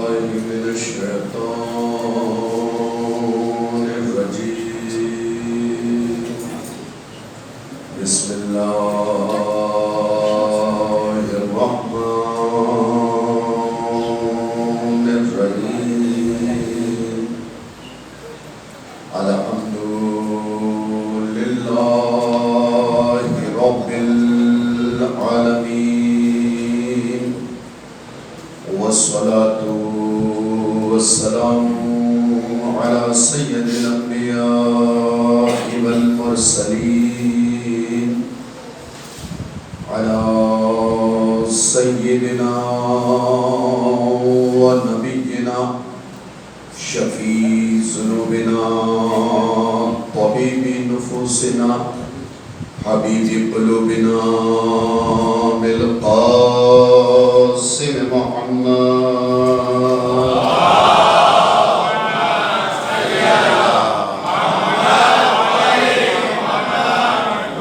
من الشيطان الرجيم بسم الله الرحمن الرحيم الحمد لله رب العالمين والصلاة والسلام على سيد الأنبياء والمرسلين على سيدنا ونبينا شفيع ذنوبنا طبيب نفوسنا حبيب قلوبنا بالقاسم محمد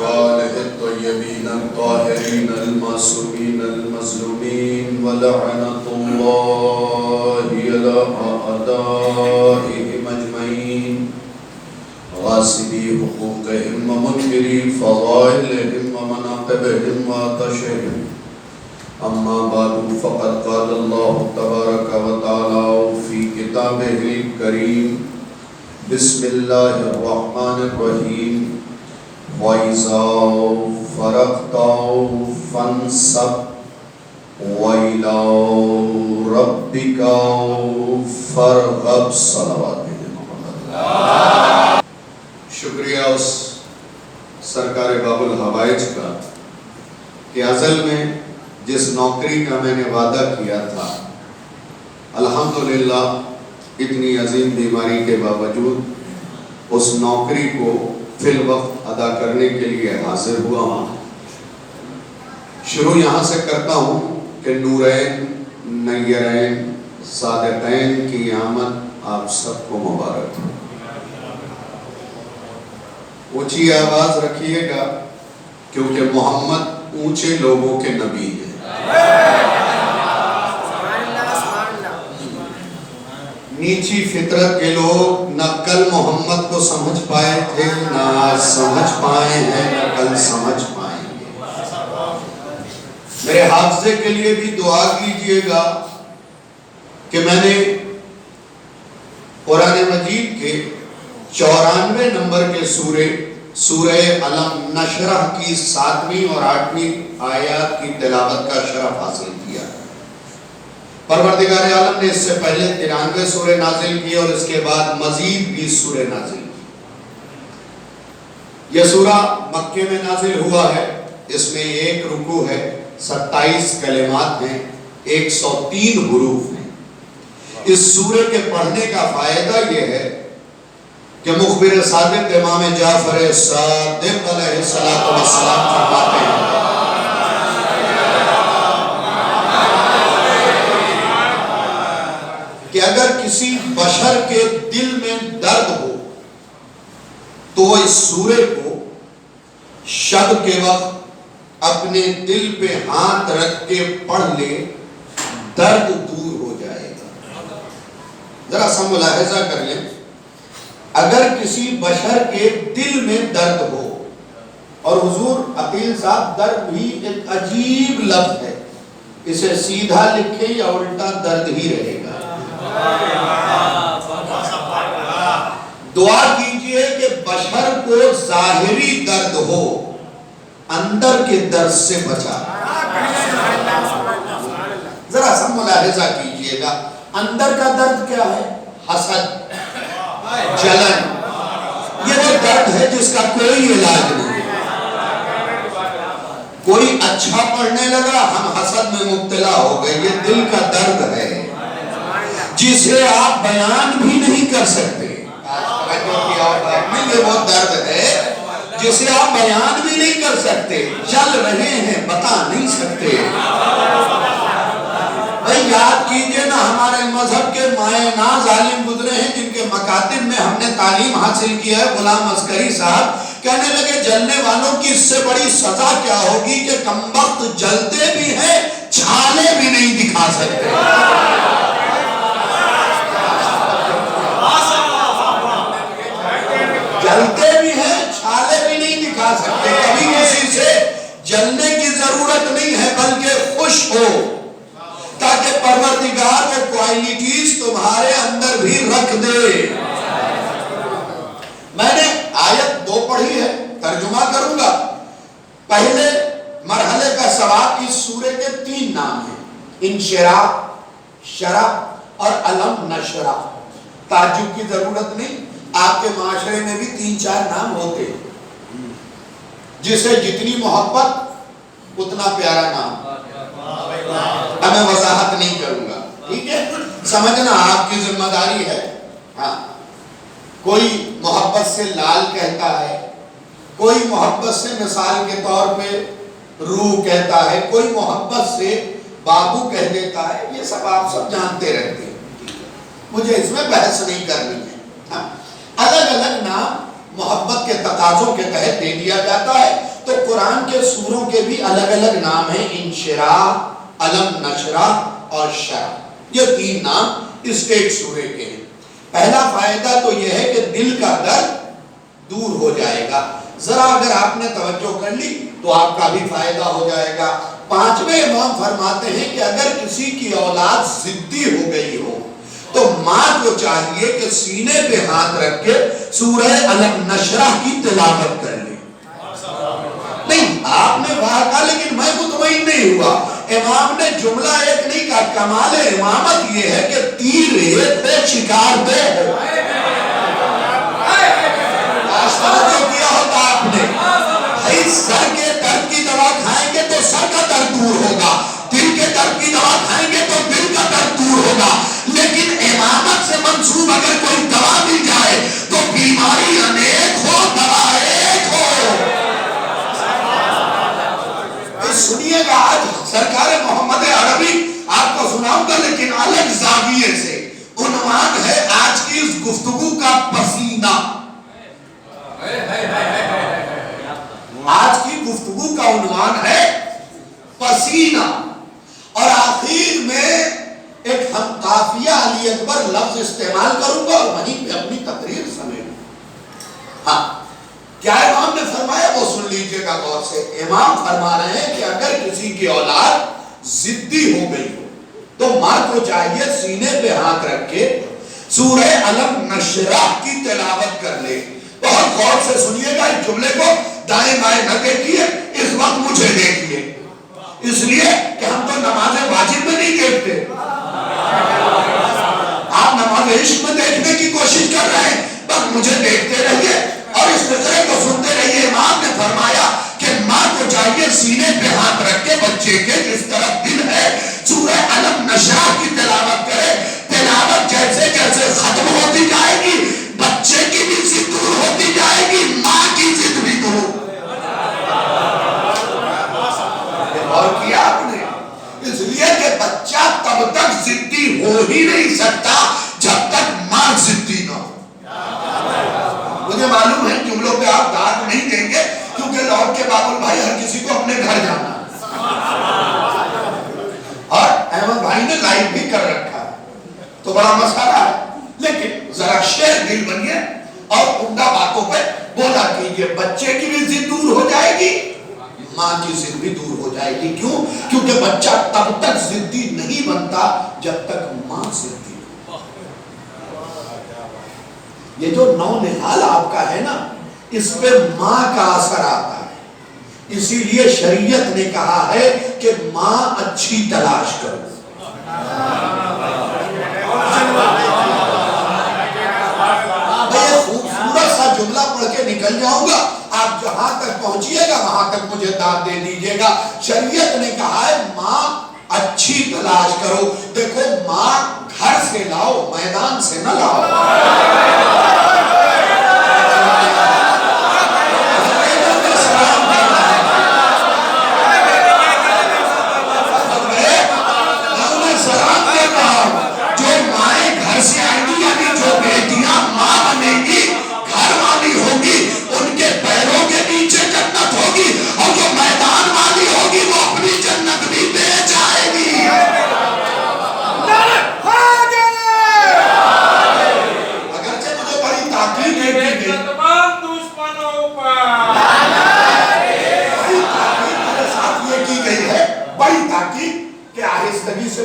وآله الطيبين الطاهرين المعصومين المظلومين ولعنة الله على أعدائهم أجمعين غاصبي حقوقهم ومنكري فضائلهم ومناقبهم وعطشهم أما بعد فقد قال الله تبارك وتعالى في كتابه الكريم بسم الله الرحمن الرحيم وإذا فرغت فانصب وإلى ربك فارغب صلوات شکریہ اس سرکار باب الحوائج کا کہ ازل میں جس نوکری کا میں نے وعدہ کیا تھا الحمدللہ اتنی عظیم بیماری کے باوجود اس نوکری کو فی الوقت ادا کرنے کے لیے حاضر ہوا ہوں۔ شروع یہاں سے کرتا ہوں کہ نورین نیرین صادقین کی آمد آپ سب کو مبارک ہو۔ اونچی آواز رکھیے گا کیونکہ محمد اونچے لوگوں کے نبی ہیں۔ نیچی فطرت کے لوگ نہ کل محمد کو سمجھ پائے تھے نہ آج سمجھ پائے ہیں نہ کل سمجھ پائیں گے۔ میرے حافظے کے لیے بھی دعا کیجئے گا کہ میں نے قرآن مجید کے 94 نمبر کے سورہ علم نشرح کی 7ویں اور 8ویں آیات کی تلاوت کا شرف حاصل کیا۔ پروردگار عالم نے اس سے پہلے 93 سورہ نازل کی اور اس کے بعد مزید 20 سورہ نازل کی۔ یہ سورہ مکے میں نازل ہوا ہے، اس میں ایک رکوع ہے، 27 کلمات ہیں، 103 حروف ہیں۔ اس سورہ کے پڑھنے کا فائدہ یہ ہے کہ مخبر صادق امام جعفر صادق علیہ السلام فرماتے ہیں کہ اگر کسی بشر کے دل میں درد ہو تو وہ اس سورہ کو شب کے وقت اپنے دل پہ ہاتھ رکھ کے پڑھ لے، درد دور ہو جائے گا۔ ذرا سا ملاحظہ کر لیں، اگر کسی بشر کے دل میں درد ہو، اور حضور عقیل صاحب درد بھی ایک عجیب لفظ ہے، اسے سیدھا لکھے یا الٹا درد ہی رہے گا۔ دعا کیجئے کہ بشر کو ظاہری درد ہو، اندر کے درد سے بچا۔ ذرا سا ملاحظہ کیجئے گا، اندر کا درد کیا ہے؟ حسد، جلن، یہ وہ درد ہے جس کا کوئی علاج نہیں۔ کوئی اچھا پڑھنے لگا، ہم حسد میں مبتلا ہو گئے، یہ دل کا درد ہے جسے آپ بیان بھی نہیں کر سکتے۔ یہ وہ درد ہے جسے آپ بیان بھی نہیں کر سکتے، چل رہے ہیں بتا نہیں سکتے۔ بھائی یاد کیجئے نا، ہمارے مذہب کے مائے ناز عالم گزرے ہیں جن کے مکاتب میں ہم نے تعلیم حاصل کیا ہے، غلام عسکری صاحب کہنے لگے جلنے والوں کی اس سے بڑی سزا کیا ہوگی کہ کمبخت جلتے بھی ہیں، چھالے بھی نہیں دکھا سکتے۔ کوالٹیز تمہارے اندر بھی رکھ دے۔ میں نے آیت 2 پڑھی ہے، ترجمہ کروں گا۔ پہلے مرحلے کا سوال، اس سورے کے 3 نام ہیں، انشراح، شرح اور علم نشرح۔ تعجب کی ضرورت نہیں، آپ کے معاشرے میں بھی 3-4 نام ہوتے ہیں، جسے جتنی محبت اتنا پیارا نام۔ اب میں وضاحت نہیں کروں گا، ٹھیک ہے؟ سمجھنا آپ کی ذمہ داری ہے۔ ہاں، کوئی محبت سے لال کہتا ہے، کوئی محبت سے مثال کے طور پہ روح کہتا ہے، کوئی محبت سے بابو کہہ دیتا ہے، یہ سب آپ سب جانتے رہتے ہیں، مجھے اس میں بحث نہیں کرنی ہے۔ ہاں، الگ الگ نام محبت کے تقاضوں کے تحت دے دیا جاتا ہے، تو قرآن کے سوروں کے بھی الگ الگ نام ہیں، انشراح، علم نشرح اور شرح۔ یہ 3 نام اس ایک سورے کے ہیں۔ پہلا فائدہ تو یہ ہے کہ دل کا درد دور ہو جائے گا۔ ذرا اگر آپ نے توجہ کر لی تو آپ کا بھی فائدہ ہو جائے گا۔ 5ویں امام فرماتے ہیں کہ اگر کسی کی اولاد ضدی ہو گئی ہو تو ماں کو چاہیے کہ سینے پہ ہاتھ رکھ کے سورہ علم نشرح کی تلاوت کر لے۔ نہیں، آپ نے وہاں کہا لیکن میں مطمئن نہیں ہوا۔ امام نے جملہ ایک نہیں کہا، کمال امامت یہ ہے کہ تیر ایک پہ شکار 2 ہو۔ جو کیا ہوتا آپ نے، بھائی سر کے درد کی دوا کھائیں گے تو سر کا درد دور ہوگا، دل کے درد کی دوا کھائیں گے تو دل کا درد دور ہوگا، لیکن امامت سے منسوب اگر کوئی دوا مل جائے تو بیماری انیک ہو، دوا ایک ہو۔ سنیے گا، آج سرکار محمد عربی آپ کو سناؤں گا لیکن الگ زاویے سے۔ عنوان ہے آج کی اس گفتگو کا پسینہ۔ آج کی گفتگو کا عنوان ہے پسینہ، اور آخر میں ایک ہم قافیہ علی اکبر لفظ استعمال کروں گا اور وہیں پہ اپنی تقریر سمیٹوں۔ ہاں، کیا امام نے فرمایا وہ سن لیجئے گا غور سے۔ امام فرما رہے ہیں کہ اگر کسی کی اولاد ضدی ہو گئی ہو تو ماں کو چاہیے سینے پہ ہاتھ رکھ کے سورہ علم نشرح کی تلاوت کر لے۔ بہت غور سے سنیے گا، اس جملے کو دائیں بائیں نہ دیکھیے، اس وقت مجھے دیکھیے، اس لیے کہ ہم تو نماز واجب میں نہیں دیکھتے، آپ نماز عشق میں دیکھنے کی کوشش کر رہے ہیں، بس مجھے دیکھتے رہیے اور اس فکرے کو سنتے رہیے۔ امام نے فرمایا کہ ماں کو چاہیے سینے پہ ہاتھ رکھ کے بچے کے جس طرف دل ہے سورہ علم نشرح کی تلاوت کرے۔ تلاوت جیسے جیسے ختم ہوتی جائے گی بچے کی بھی ضد دور ہوتی جائے گی، ماں کی ضد بھی دور۔ اور کیا آپ نے، اس لیے کہ بچہ تب تک ضدی ہو ہی نہیں سکتا جب تک ماں ضدی نہ ہو۔ مجھے معلوم ہے جملوں پہ آپ داد نہیں دیں گے کیونکہ لوٹ کے بابل بھائی ہر کسی کو اپنے گھر جانا، اور احمد بھائی نے لائیو بھی کر رکھا ہے تو بڑا مسئلہ ہے، لیکن ذرا شیر دل بنیے اور عمدہ باتوں پہ بولا کیجئے۔ بچے کی بھی ضد دور ہو جائے گی، ماں کی ضد بھی دور ہو جائے گی۔ کیوں؟ کیونکہ بچہ تب تک ضدی نہیں بنتا جب تک ماں ضدی ہو۔ یہ جو نو نہال آپ کا ہے نا، اس پہ ماں کا اثر آتا ہے، اسی لیے شریعت نے کہا ہے کہ ماں اچھی تلاش کرو۔ میں خوبصورت سا جملہ پڑھ کے نکل جاؤں گا، آپ جہاں تک پہنچیے گا وہاں تک مجھے داد دے دیجئے گا۔ شریعت نے کہا ہے ماں اچھی تلاش کرو۔ دیکھو، ماں گھر سے لاؤ، میدان سے نہ لاؤ۔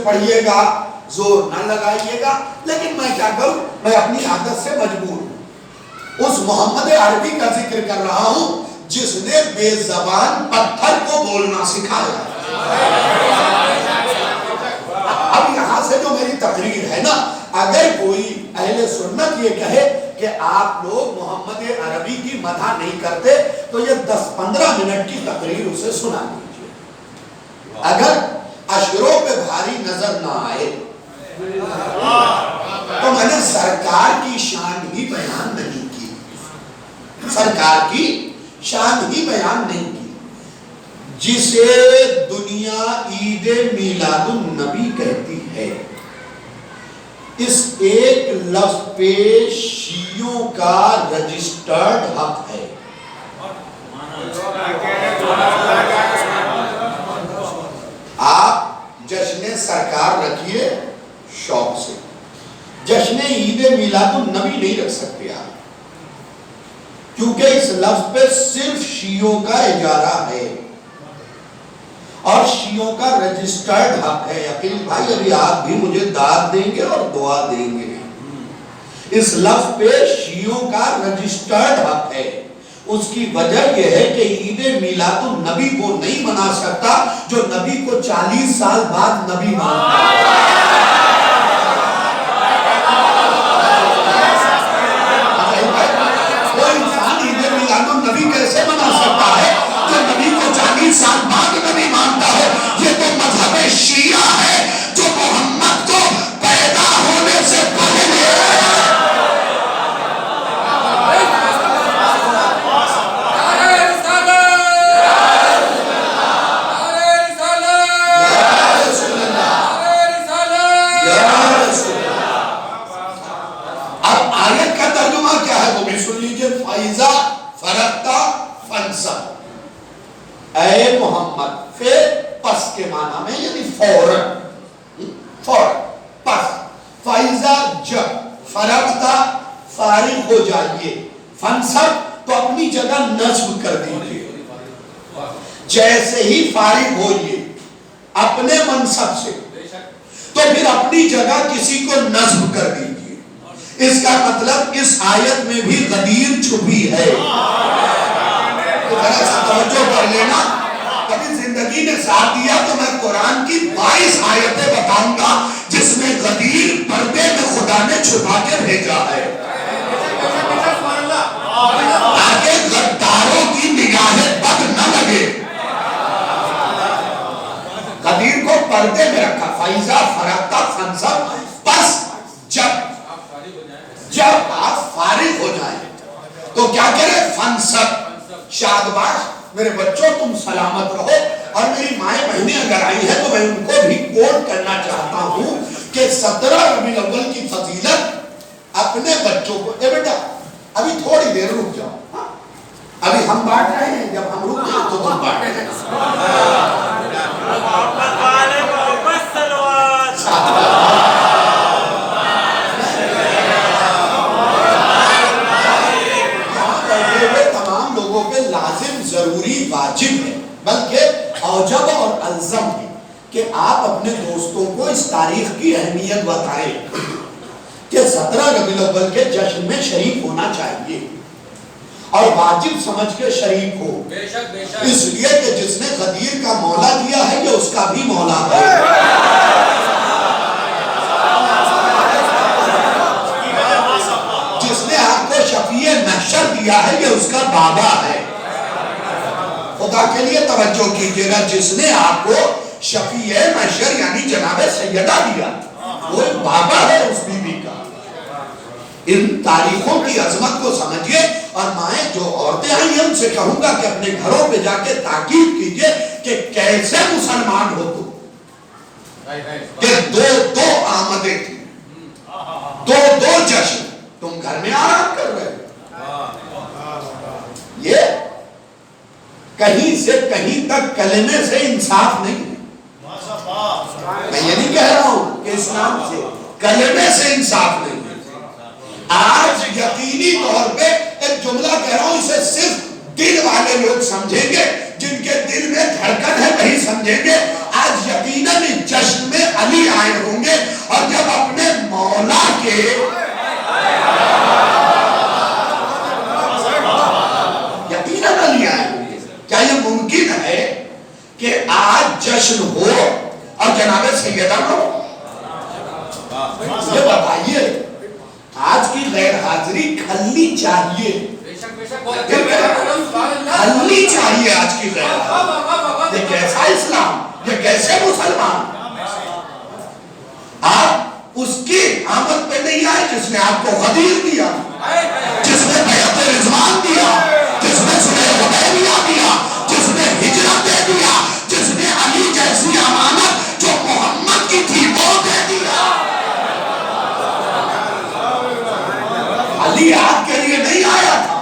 پڑھیے گا، زور نہ لگائیے گا، لیکن میں کیا کروں، میں اپنی عادت سے مجبور ہوں۔ اس محمد عربی کا ذکر کر رہا ہوں جس نے بے زبان پتھر کو بولنا سکھایا۔ اب یہاں سے جو میری تقریر ہے نا، اگر کوئی اہل سنت یہ کہے کہ آپ لوگ محمد عربی کی مدح نہیں کرتے، تو یہ 10-15 منٹ کی تقریر اسے سنا دیجیے۔ اگر اشروں پہ بھاری نظر نہ آئے تو میں نے سرکار کی شان ہی بیان نہیں کی، سرکار کی شان ہی بیان نہیں کی، جسے دنیا عید میلاد النبی کہتی ہے۔ اس ایک لفظ پہ شیعوں کا رجسٹرڈ حق ہے۔ آپ جشن سرکار رکھیے شوق سے، جشن عید میلاد النبی نہیں رکھ سکتے آپ، کیونکہ اس لفظ پہ صرف شیعوں کا اجارہ ہے اور شیعوں کا رجسٹرڈ حق ہے۔ عقیل بھائی ابھی آپ بھی مجھے داد دیں گے اور دعا دیں گے۔ اس لفظ پہ شیعوں کا رجسٹرڈ حق ہے۔ اس کی وجہ یہ ہے کہ عید میلاد النبی وہ نہیں منا سکتا جو نبی کو 40 سال بعد نبی مانتا ہے۔ کوئی انسان عید میلاد النبی کیسے منا سکتا ہے جو نبی کو 40 سال بعد نبی مانتا ہے؟ یہ تو مذہب شیعہ ہے جو محمد کو پیدا ہونے سے پہلے اے محمد، پھر پس کے معنی میں یعنی فوراً، پس، فائزہ جب، فرغتا فارغ ہو جائیے، فنصب تو اپنی جگہ نصب کر دیجئے، جیسے ہی فارغ ہوئیے اپنے منصب سے تو پھر اپنی جگہ کسی کو نصب کر دیجئے۔ اس کا مطلب اس آیت میں بھی غدیر چھپی ہے۔ ذرا سا توجہ کر لینا، کبھی زندگی نے ساتھ دیا تو میں قرآن کی 22 آیتیں بتاؤں گا جس میں غدیر پردے میں خدا نے چھپا کے بھیجا ہے تاکہ غداروں کی نگاہ بد نہ لگے۔ غدیر کو پردے میں رکھا، فائزہ فرغتا فنصب، پس جب آپ فارغ ہو جائیں تو کیا کریں؟ فنصب، شادباش، میرے بچوں تم سلامت رہو۔ اور میری مائیں بہنیں اگر آئی ہیں تو میں ان کو بھی کوٹ کرنا چاہتا ہوں کہ 17 ربیع الاول کی فضیلت اپنے بچوں کو، اے بیٹا ابھی تھوڑی دیر رک جاؤ، ابھی ہم بانٹ رہے ہیں، جب ہم رک جائیں تو تم بانٹ رہے ہیں۔ لازم، ضروری، واجب ہے، بلکہ اوجب اور الزم ہے کہ آپ اپنے دوستوں کو اس تاریخ کی اہمیت بتائیں کہ 17 ربیع الاول کے جشن میں شریک ہونا چاہیے اور واجب سمجھ کے شریک ہو، اس لیے کہ جس نے غدیر کا مولا دیا ہے یہ اس کا بھی مولا ہے۔ جس نے آپ کو شفیع محشر دیا ہے یہ اس کا بابا ہے۔ خدا کے لیے توجہ کیجئے گا، جس نے آپ کو شفیع محشر یعنی جناب سیدہ دیا وہ بابا ہے اس بی بی کا۔ ان تاریخوں کی عظمت کو سمجھئے، اور مائیں جو عورتیں آئی ہیں ان سے کہوں گا کہ اپنے گھروں پہ جا کے تاکید کیجئے کہ کیسے مسلمان ہو تم کہ دو آمدیں تھی، دو جشن، تم گھر میں آرام کر رہے ہو۔ یہ کہیں سے کہیں تک کلمے سے انصاف نہیں ہے، میں یہ نہیں کہہ رہا ہوں کہ اسلام سے، کلمے سے انصاف نہیں ہے۔ آج یقینی طور پہ ایک جملہ کہہ رہا ہوں، اسے صرف دل والے لوگ سمجھیں گے، جن کے دل میں دھڑکن ہے وہی سمجھیں گے۔ آج یقینی یقیناً اس جشن میں علی آئے ہوں گے، اور جب اپنے مولا کے یقیناً علی آئے ہوں گے۔ کیا یہ ممکن ہے کہ آج جشن ہو اور جناب سیدہ نہ ہو؟ یہ بتائیے، آج کی غیر حاضری کھلنی چاہیے، کھلنی چاہیے آج کی غیر حاضری۔ یہ کیسا اسلام، یہ کیسے مسلمان؟ آپ اس کی آمد پہ نہیں آئے جس نے آپ کو غدیر دیا، جس نے بیعت رضوان دیا، جس نے صلح حدیبیہ دیا، جس نے ہجرت دے دیا، جس نے علی جیسی امانت جو محمد کی تھی وہ دے دیا۔ علی آپ کے لیے نہیں آیا تھا،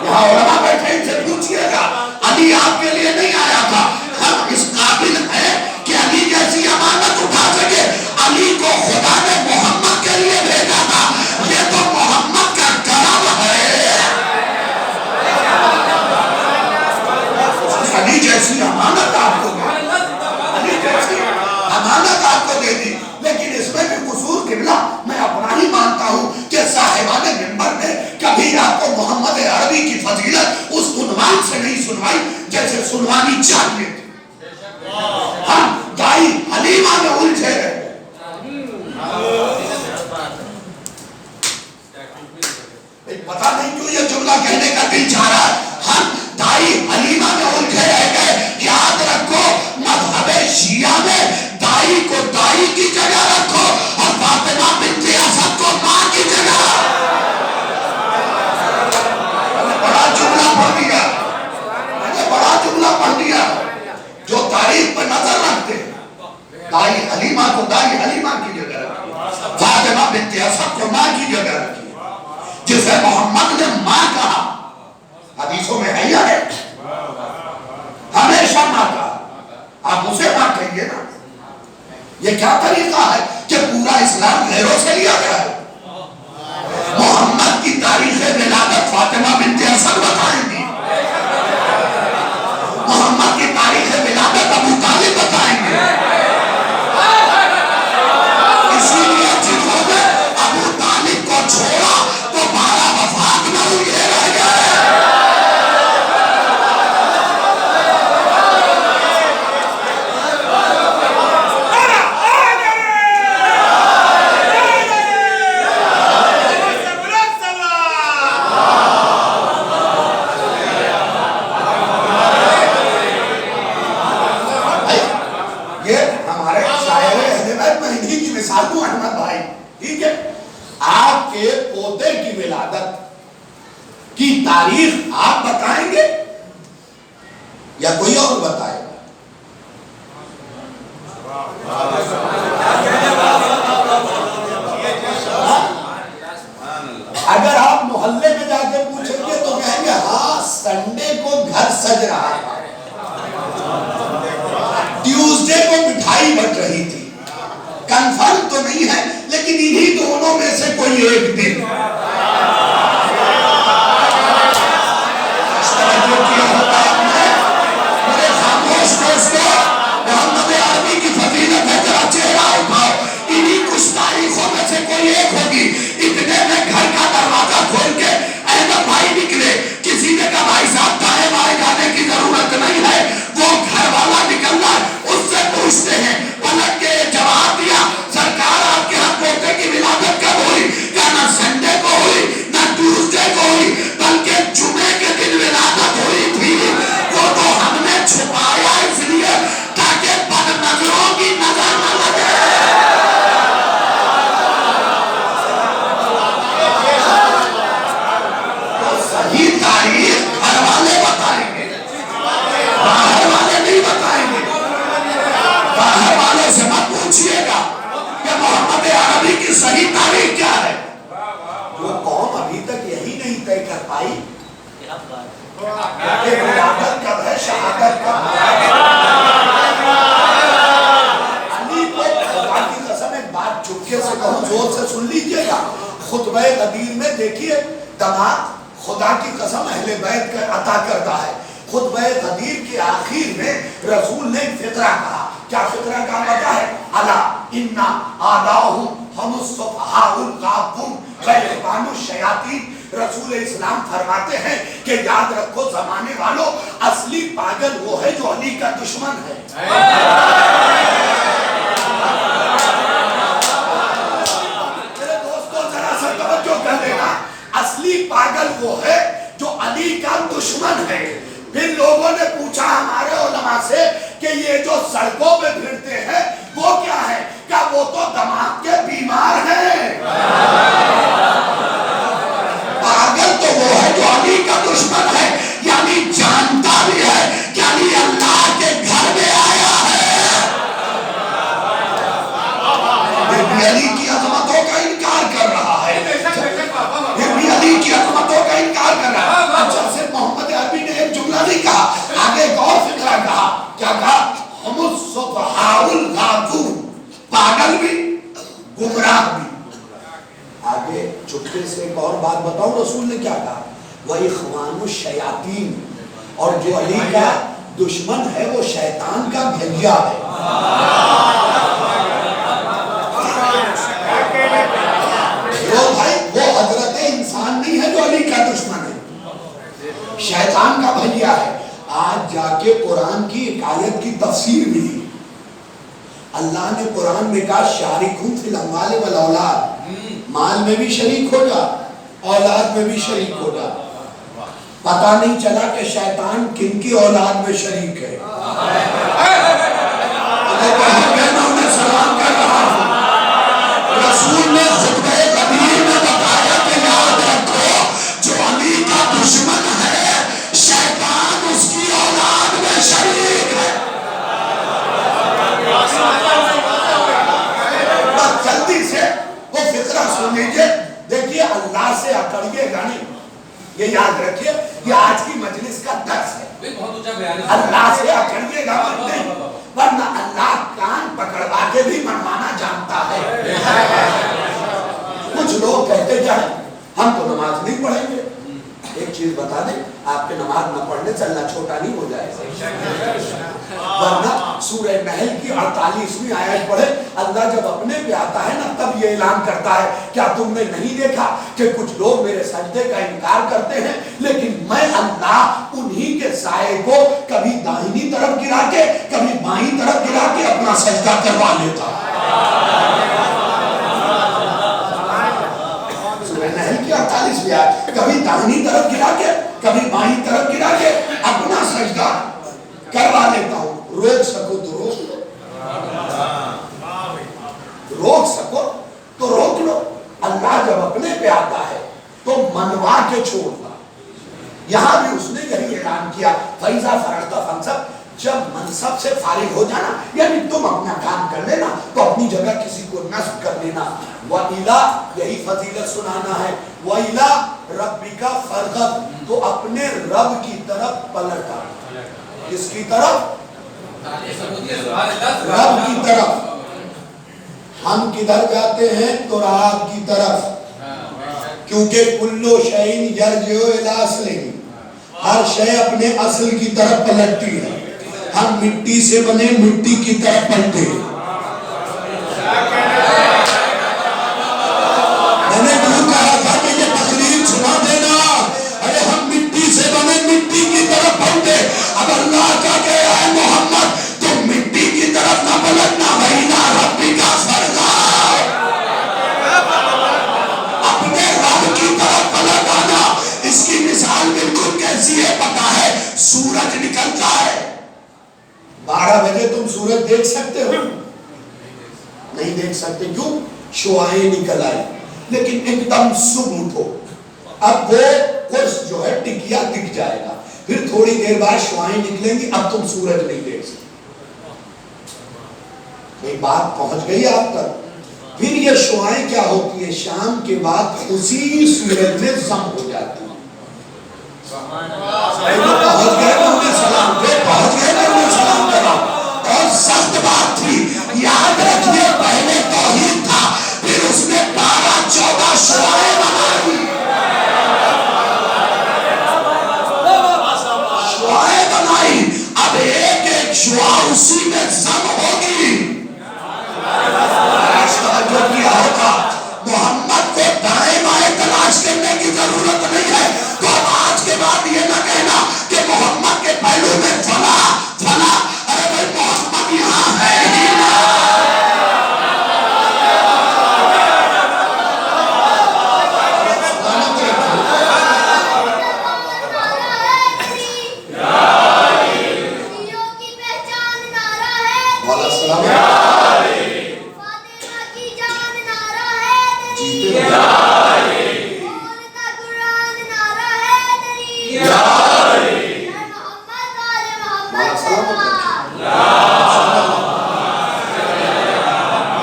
یہاں علماء بیٹھے ان سے پوچھئے گا، علی آپ کے لیے نہیں آیا تھا۔ ہم اس قابل ہیں کہ علی جیسی امانت اٹھا سکے، علی کو خدا نے محمد کے لیے بھیجا تھا، یہ تو محمد کا کرم ہے۔ علی جیسی امانت آپ کو دے دی، علی جیسی امانت آپ کو دے دی، لیکن اس میں بھی قصور قبلہ میں اپنا ہی مانتا ہوں کہ صاحبان منبر نے کبھی آپ کو محمد عربی کی فضیلت اس عنوان سے نہیں سنوائی جیسے سنوانی چاہیے تھی۔ ہم دائی حلیمہ میں الجھے رہے، پتہ نہیں کیوں یہ جملہ کہنے کا دل چاہ رہا ہے، ہم دائی حلیمہ میں الجھے رہ گئے۔ یاد رکھو مذہب شیعہ میں دائی کو دائی کی جگہ رکھو اور فاطمہ بنت اسد کو ماں کی جگہ۔ بڑا جملہ پڑھ دیا، میں نے بڑا جملہ پڑھ دیا۔ جو تاریخ پر نظر رکھتے دائی حلیمہ کو دائی حلیمہ کی جگہ رکھی، فاطمہ بنت اسد کو ماں کی جگہ رکھی، جسے محمد نے ماں کہا، حدیثوں میں ہے یا ہے؟ ہمیشہ ماں کہا، آپ اسے ماں کہیے نا۔ یہ کیا طریقہ ہے کہ پورا اسلام غیروں سے لیا گیا ہے؟ محمد کی تاریخ ولادت فاطمہ بنت اسد بتائیں گی، محمد کی تاریخ ولادت ابو طالب بتائیں گے۔ اسی لیے جنہوں نے ابو طالب کو چھوڑا تو 12 وفات میں ہوئے رہ گئے۔ احمد بھائی ٹھیک ہے، آپ کے پوتے کی ولادت کی تاریخ آپ بتائیں گے یا کوئی اور بتائے گا؟ اگر آپ محلے میں جا کے پوچھیں گے تو کہیں گے ہاں سنڈے کو گھر سج رہا تھا، ٹیوزڈے کو مٹھائی بٹ رہی تھی، کنفرم تو نہیں ہے لیکن انہی دونوں میں سے کوئی ایک دن۔ میرے خاموش دوستو، محمد عربی کی فضیلت ہے، ذرا چہرہ اٹھاؤ، انہی کچھ تاریخوں میں سے کوئی ایک ہوگی۔ اتنے میں گھر کا دروازہ کھول کے احمد بھائی نکلے، کسی نے کہا بھائی صاحب دائیں بائیں جانے کی ضرورت نہیں ہے، وہ گھر والا نکل رہا ہے، اس سے پوچھتے ہیں، پلٹ کے جواب دیا سرکار آپ کے ہاں پوتے کی ولادت کب ہوئی؟ کیا نہ سنڈے کو ہوئی نہ ٹیوزڈے کو ہوئی بلکہ جمعے کے دن ولادت ہوئی تھی، وہ تو ہم نے چھپایا اس لیے تاکہ بد نظروں کی نظر نہ لگے۔ تو صحیح تاریخ گھر والے بتائیں گے، باہر والے نہیں بتائیں گے۔ باہر والے سے مت پوچھئے گا کہ محمد عربی کی صحیح تاریخ کیا ہے، وہ قوم ابھی تک یہی نہیں طے کر پائی کہ ولادت کب ہے، شہادت کب ہے۔ علی کو خدا کی قسم ایک بات چپکے سے کہوں، زور سے سن لیجئے گا، خطبہ غدیر میں دیکھیے دماغ خدا کی قسم اہل بیت کا عطا کرتا ہے، خطبہ غدیر کے آخر میں رسول نے فقرہ کہا کیا فقرہ کا پتہ ہے؟ الا انا آداؤہم ہم الصفحاء الغابون غیبان الشیاطین. رسول اسلام فرماتے ہیں کہ یاد رکھو زمانے والوں، اصلی پاگل وہ ہے جو علی کا دشمن ہے. میرے دوستو ذرا سا توجہ کر لینا، اصلی پاگل وہ ہے جو علی کا دشمن ہے. پھر لوگوں نے پوچھا ہمارے علماء سے کہ یہ جو سڑکوں پہ پھرتے ہیں وہ کیا ہے؟ کیا وہ تو دماغ کے بیمار ہیں. پاگل تو وہ ہے جو علی کا دشمن ہے، یعنی جانتا بھی ہے کہ علی اللہ کے گھر میں آیا ہے، پھر بھی علی کی عظمتوں کا انکار کر رہا ہے، پھر بھی علی کی عظمتوں کا انکار کر رہا ہے. اچھا صرف محمد عربی نے ایک جملہ نہیں کہا، آگے ایک اور فقرہ کہا. کیا کہا؟ ہم الصفحاء الغابون، پاگل بھی گمراہ بھی. آگے چپکے سے ایک اور بات بتاؤں رسول نے کیا کہا؟ وَإِخْوَانُ الشَّيَاطِينِ، اور جو علی کا دشمن ہے وہ شیطان کا بھیا ہے. وہ بھائی وہ حضرت انسان نہیں ہے جو علی کا دشمن ہے، شیطان کا بھیا ہے. آج جا کے قرآن کی ایک آیت کی تفسیر بھی دی. اللہ نے قرآن میں کہا شارکھم فی الاموال والاولاد، مال میں بھی شریک ہو جا، اولاد میں بھی شریک ہو جا. پتہ نہیں چلا کہ شیطان کن کی اولاد میں شریک ہے. انہیں سلام کر رہا ہوں. رسول نے خطبہ کبیر میں بتایا کہ یاد رکھو جو علی کا دشمن ہے شیطان اس کی اولاد میں شریک ہے. بس جلدی سے وہ فقرہ سن لیجئے. دیکھیے اللہ سے اکڑیے گا نہیں، یہ یاد رکھیے، یہ آج کی مجلس کا درس ہے. اللہ سے اکڑیے گا نہیں، ورنہ اللہ کان پکڑوا کے بھی منوانا جانتا ہے. کچھ لوگ کہتے جائیں ہم تو نماز نہیں پڑھیں گے. ایک چیز بتا دیں، آپ کے نماز نہ پڑھنے سے اللہ چھوٹا نہیں ہو جائے. ورنہ سورہ نحل کی 48ویں آیت پڑھے، اللہ جب اپنے پہ آتا ہے نا تب یہ اعلان کرتا ہے کیا تم نے نہیں دیکھا کہ کچھ لوگ میرے سجدے کا انکار کرتے ہیں لیکن میں اللہ انہی کے سائے کو کبھی داہنی طرف گرا کے کبھی بائیں طرف گرا کے اپنا سجدہ کروا لیتا. سورہ نحل کی 48ویں آیت، کبھی داہنی طرف گرا کے کبھی بائیں طرف گرا کے اپنا سجدہ کروا لیتا ہوں. روک سکو تو روک لو، روک سکو تو روک لو. اللہ جب اپنے پہ آتا ہے تو منوا کے چھوڑتا. یہاں بھی اس نے یہی اعلان کیا فَإِذَا فَرَغْتَ فَانْصَبْ، جب منصب سے فارغ ہو جانا یعنی تم اپنا کام کر لینا تو اپنی جگہ کسی کو نصب کر لینا. وَإِلَىٰ، یہی فضیلت سنانا ہے، وَإِلَىٰ رَبِّكَ فَارْغَب، تو اپنے رب کی طرف پلٹا. کس کی طرف؟ رب کی طرف. ہم کدھر جاتے ہیں؟ تو رب کی طرف، کیونکہ کلو شیء یرجع الی اصلہ، ہر شے اپنے اصل کی طرف پلٹتی ہے. ہم مٹی سے بنے مٹی کی طرف پلٹے ہیں. میں نے کیوں کہا تھا کہ یہ تقریر سنا دینا، ارے ہم مٹی سے بنے مٹی کی طرف پلٹے. اب اللہ کا کہا ہے محمد تم مٹی کی طرف نہ پلٹنا، وَإِلَىٰ رَبِّكَ فَارْغَب، اپنے رب کی طرف پلٹ آنا. اس کی مثال بالکل کیسی ہے پتہ ہے؟ سورج نکلتا ہے 12 بجے، تم سورج دیکھ سکتے ہو؟ نہیں دیکھ سکتے. کیوں؟ شعاعیں نکل آئی. لیکن ایک دم صبح اٹھو، اب وہ قرص جو ہے ٹکیا دکھ جائے گا، پھر تھوڑی دیر بعد شعاعیں نکلیں گی، اب تم سورج نہیں دیکھ سکتے. یہ بات پہنچ گئی آپ تک؟ پھر یہ شعاعیں کیا ہوتی ہیں؟ شام کے بعد اسی سورج میں ضم ہو جاتی ہیں. پہنچ گئے نا انہیں سلام دے، پہنچ گئے نا انہیں سلام کرا. اور سخت بات تھی، یاد رکھیے پہلے توحید تھا، پھر اس نے 12-14 شعاعیں بنائی. شعاعیں بنائی، اب ایک ایک شعاع اسی میں ضم ہو گیا.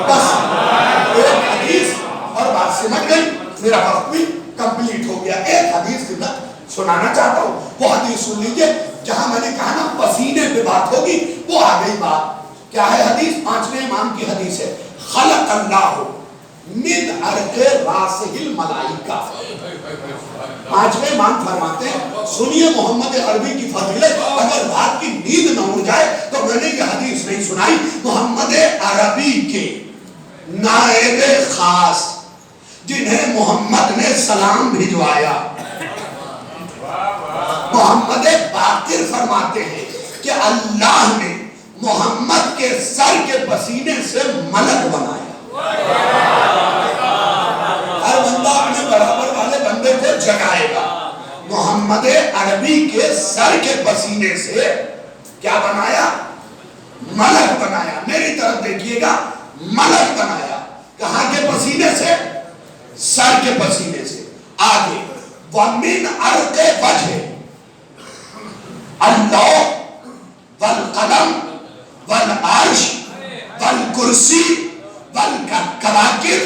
بس ایک حدیث اور بات سمجھ گئی، میرا وقت بھی کمپلیٹ ہو گیا. ایک حدیث سنانا چاہتا ہوں، وہ حدیث سن لیجئے. جہاں میں نے کہا نا پسینے پہ بات ہوگی، وہ آ گئی بات. کیا ہے حدیث؟ 5ویں امام کی حدیث ہے. خلق اللہ من عرق راسہ الملائکہ. 5ویں امام فرماتے ہیں، سنیے محمد عربی کی فضیلت. اگر رات کی نیند نہ ہو جائے تو میں نے یہ حدیث نہیں سنائی. محمد عربی کے نائب خاص جنہیں محمد نے سلام بھجوایا، محمد باقر فرماتے ہیں کہ اللہ نے محمد کے سر کے پسینے سے ملک بنایا. ہر بندہ اپنے برابر والے بندے کو جگائے گا. محمد عربی کے سر کے پسینے سے کیا بنایا؟ ملک بنایا. میری طرف دیکھیے گا، ملک بنایا. کہاں کے پسینے سے؟ سر کے پسینے سے. آگے وَمِنْ عَرْقِ وَجْهِ اللَّوْحِ وَالْقَلَمِ وَالْعَرْشِ وَالْكُرْسِي وَالْكَوَاكِبِ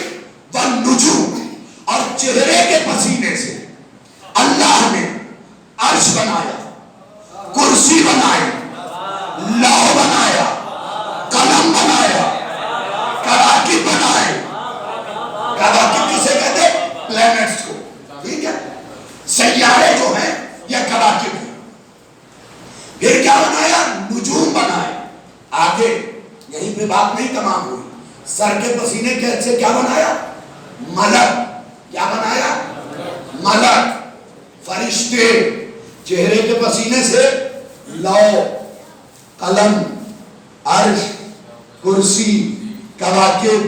وَالنُّجُومِ. اور چہرے کے پسینے سے اللہ نے عرش بنایا، کرسی بنائی، لوح بنایا، قلم بنایا، کواکب بنائے. کواکب کسے کہتے ہیں؟ پلینٹس کو. ٹھیک ہے، سیارے جو ہیں یہ کواکب ہیں. پھر کیا بنایا؟ نجوم بنائے. آگے یہیں پہ بات نہیں تمام ہوئی. سر کے پسینے سے کیا بنایا؟ ملک. کیا بنایا؟ ملک. فرشتے. چہرے کے پسینے سے لوح، قلم، عرش، کرسی، کواکب،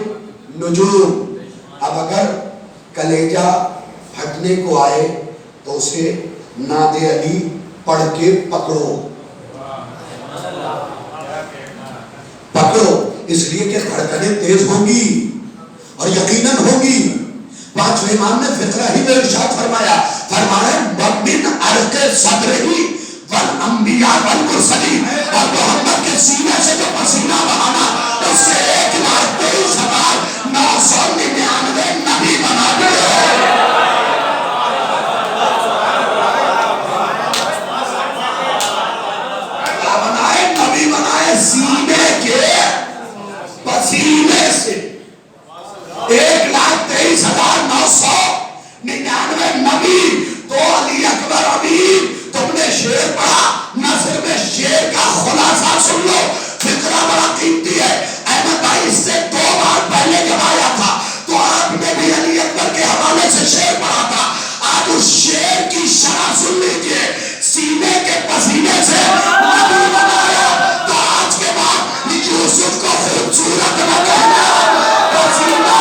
نجوم. اب اگر کلیجہ پھٹنے کو آئے تو اسے ناد علی پڑھ کے پکڑو. پکڑو اس لیے کہ دھڑکنیں تیز ہوں گی اور یقیناً ہوگی. 5ویں امام نے فقرہ ہی میں ارشاد فرمایا وَمِنْ عَرْقِ صَدْرِهِ وَالْأَنْبِيَاءِ وَالْمُرْسَلِينَ. اور محمد کے سینے سے جو پسینہ بہانا اس سے 1,23,999 نبی بنا دیے. کیا بنائے؟ نبی بنائے سینے کے پسینے سے. 1,23,999 نبی. تو علی اکبر امیر تم نے شعر پڑھا، نثر میں شعر کا خلاصہ سن لو. فقرہ بڑا قیمتی ہے. احمد بھائی اس سے 2 بار پہلے جب آیا تھا تو آپ نے بھی علی اکبر کے حوالے سے شعر پڑھا تھا. آج اس شعر کی شرح سن لیجئے. سینے کے پسینے سے نبی بنایا. تو آج کے بعد یوسف کو خوبصورت نہ کہنا، پسینہ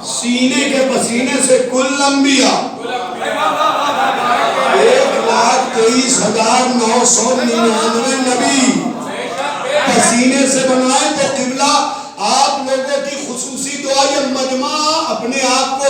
سینے کے پسینے سے کل انبیاء 1,23,999